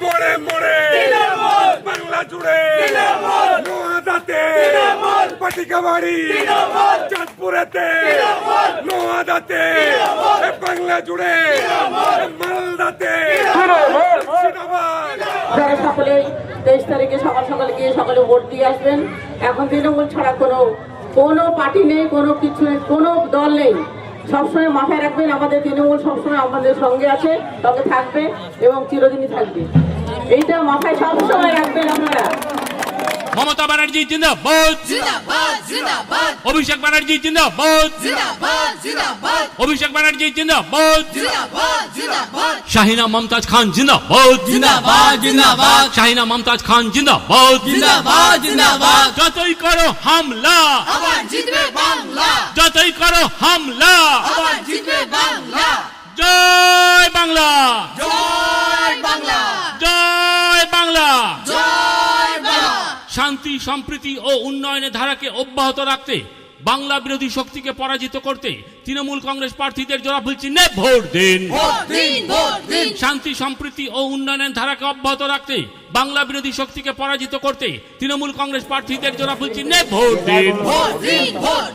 মোড়ে মোড়ে বাংলা জুড়ে নোয়াদাতে পাটিকাবাড়ি চাঁদপুরেতে নোয়াদাতে বাংলা জুড়ে মালদাতে যারা সকলে 23 তারিখে সকাল সকালে গিয়ে সকালে ভোট দিয়ে আসবেন। এখন তৃণমূল ছাড়া কোনো পার্টি নেই, কোনো কিছু নেই, কোনো দল নেই। সবসময় মাথায় রাখবেন আমাদের তৃণমূল সবসময় আমাদের সঙ্গে আছে, সঙ্গে থাকবে এবং চিরদিনই থাকবে। এইটা মাথায় সবসময় রাখবেন আপনারা। মমতা ব্যানার্জি জিন্দাবাদ, অভিষেক ব্যানার্জি জিন্দাবাদ, অভিষেক ব্যানার্জি জিন্দাবাদ, শাহিনা মমতাজ খান জিন্দাবাদ, শাহিনা মমতাজ খান জিন্দাবাদ, যতই করো হামলা যতই করো হামলা, জয় বাংলা, জয় বাংলা। শান্তি সম্প্রীতি ও উন্নয়নের ধারাকে অব্যাহত রাখতে, বাংলা বিরোধী শক্তিকে পরাজিত করতে তৃণমূল কংগ্রেস প্রার্থীদের জোড়াফুল চিহ্নে ভোট দিন। শান্তি সম্প্রীতি ও উন্নয়নের ধারাকে অব্যাহত রাখতে, বাংলা বিরোধী শক্তিকে পরাজিত করতে তৃণমূল কংগ্রেস প্রার্থীদের জোড়াফুল চিহ্নে ভোট দিন।